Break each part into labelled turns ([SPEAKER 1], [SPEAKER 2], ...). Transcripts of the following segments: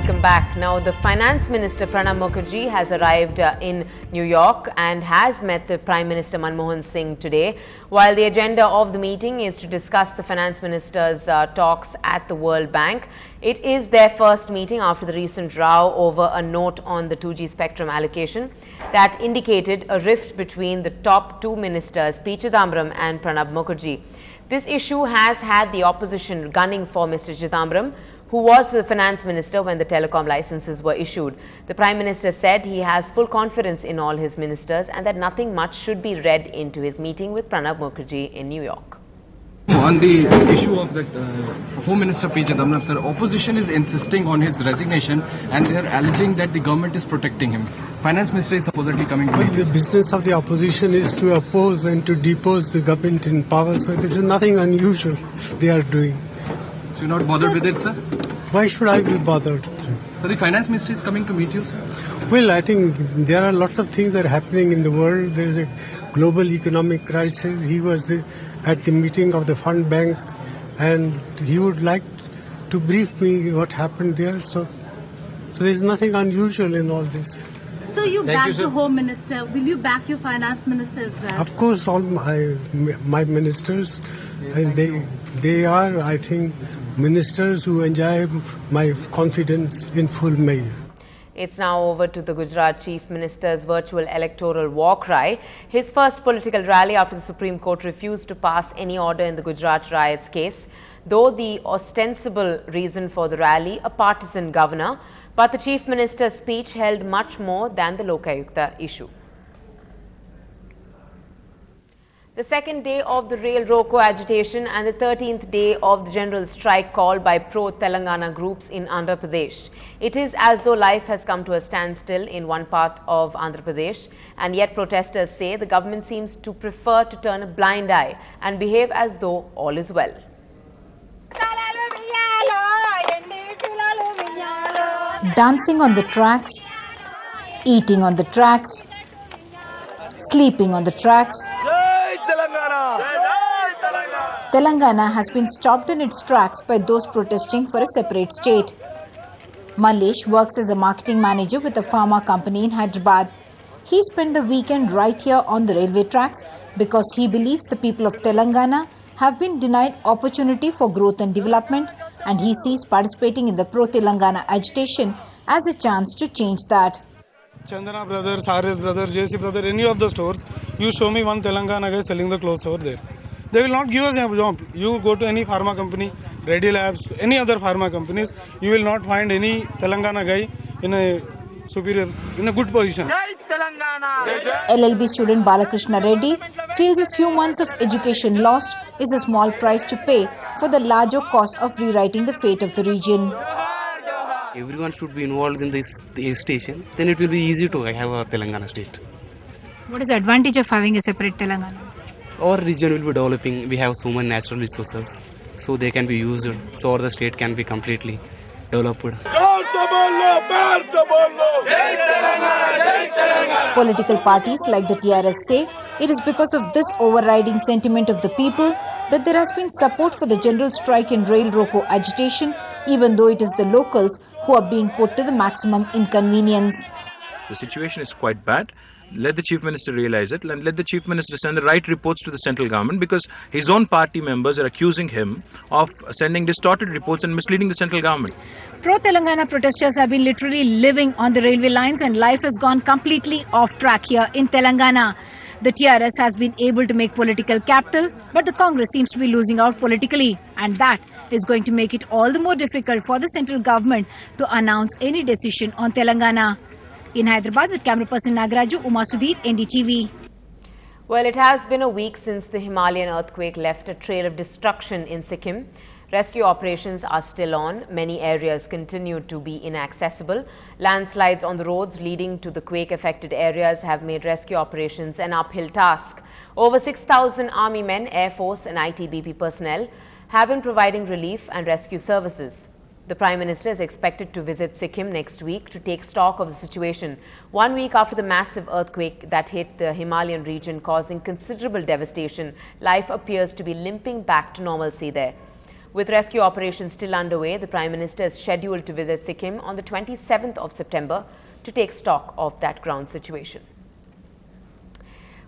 [SPEAKER 1] Welcome back. Now, the Finance Minister Pranab Mukherjee has arrived in New York and has met the Prime Minister Manmohan Singh today. While the agenda of the meeting is to discuss the Finance Minister's talks at the World Bank, it is their first meeting after the recent row over a note on the 2G spectrum allocation that indicated a rift between the top two ministers, P. Chidambaram and Pranab Mukherjee. This issue has had the opposition gunning for Mr. Chidambaram, who was the finance minister when the telecom licenses were issued. The Prime Minister said he has full confidence in all his ministers and that nothing much should be read into his meeting with Pranab Mukherjee in New York.
[SPEAKER 2] On the issue of the Home Minister P. Chidambaram, sir, opposition is insisting on his resignation and they are alleging that the government is protecting him. Finance Minister is supposedly coming to
[SPEAKER 3] The business of the opposition is to oppose and to depose the government in power, so this is nothing unusual they are doing.
[SPEAKER 2] So you're not bothered with it, sir?
[SPEAKER 3] Why should I be bothered?
[SPEAKER 2] So the Finance Minister is coming to meet you, sir?
[SPEAKER 3] Well, I think there are lots of things that are happening in the world. There is a global economic crisis. He was at the meeting of the Fund Bank and he would like to brief me what happened there. So there is nothing unusual in all this.
[SPEAKER 4] So you back the Home Minister. Will you back your Finance Minister as well?
[SPEAKER 3] Of course, all my ministers, and they are, I think, ministers who enjoy my confidence in full measure.
[SPEAKER 1] It's now over to the Gujarat Chief Minister's virtual electoral war cry. His first political rally after the Supreme Court refused to pass any order in the Gujarat riots case, though the ostensible reason for the rally, a partisan governor. But the Chief Minister's speech held much more than the Lokayukta issue. The second day of the Rail Roko agitation and the 13th day of the general strike called by pro-Telangana groups in Andhra Pradesh. It is as though life has come to a standstill in one part of Andhra Pradesh, and yet protesters say the government seems to prefer to turn a blind eye and behave as though all is well.
[SPEAKER 5] Dancing on the tracks, eating on the tracks, sleeping on the tracks. Telangana has been stopped in its tracks by those protesting for a separate state. Mallesh works as a marketing manager with a pharma company in Hyderabad. He spent the weekend right here on the railway tracks because he believes the people of Telangana have been denied opportunity for growth and development, and he sees participating in the pro-Telangana agitation as a chance to change that.
[SPEAKER 6] Chandana Brothers, RS Brothers, JC Brothers, any of the stores, you show me one Telangana guy selling the clothes over there. They will not give us a job. You go to any pharma company, Ready Labs, any other pharma companies, you will not find any Telangana guy in a good position.
[SPEAKER 5] LLB student Balakrishna Reddy feels a few months of education lost is a small price to pay for the larger cost of rewriting the fate of the region.
[SPEAKER 7] Everyone should be involved in this station, then it will be easy to have a Telangana state.
[SPEAKER 8] What is the advantage of having a separate Telangana?
[SPEAKER 7] Our region will be developing. We have so many natural resources, so they can be used, so the state can be completely developed.
[SPEAKER 5] Political parties like the TRS say it is because of this overriding sentiment of the people that there has been support for the general strike in Rail Roko agitation, even though it is the locals who are being put to the maximum inconvenience.
[SPEAKER 9] The situation is quite bad. Let the Chief Minister realize it and let the Chief Minister send the right reports to the central government, because his own party members are accusing him of sending distorted reports and misleading the central government.
[SPEAKER 8] Pro-Telangana protesters have been literally living on the railway lines and life has gone completely off track here in Telangana. The TRS has been able to make political capital, but the Congress seems to be losing out politically, and that is going to make it all the more difficult for the central government to announce any decision on Telangana. In Hyderabad with camera person Nagaraju, Uma Sudhir, NDTV.
[SPEAKER 1] Well, it has been a week since the Himalayan earthquake left a trail of destruction in Sikkim. Rescue operations are still on. Many areas continue to be inaccessible. Landslides on the roads leading to the quake-affected areas have made rescue operations an uphill task. Over 6,000 Army men, Air Force and ITBP personnel have been providing relief and rescue services. The Prime Minister is expected to visit Sikkim next week to take stock of the situation, 1 week after the massive earthquake that hit the Himalayan region, causing considerable devastation. Life appears to be limping back to normalcy there. With rescue operations still underway, the Prime Minister is scheduled to visit Sikkim on the 27th of September to take stock of that ground situation.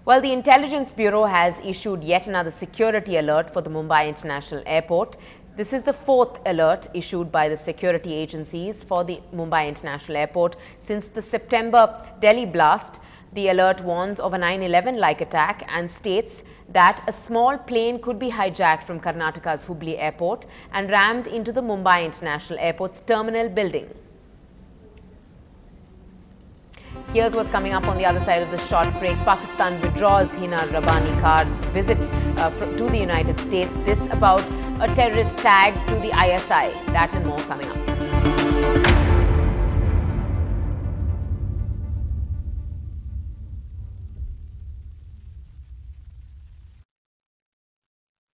[SPEAKER 1] Well, the Intelligence Bureau has issued yet another security alert for the Mumbai International Airport. This is the fourth alert issued by the security agencies for the Mumbai International Airport since the September Delhi blast. The alert warns of a 9/11-like attack and states that a small plane could be hijacked from Karnataka's Hubli Airport and rammed into the Mumbai International Airport's terminal building. Here's what's coming up on the other side of the short break. Pakistan withdraws Hina Rabbani Khan's visit to the United States. This about a terrorist tag to the ISI. That and more coming up.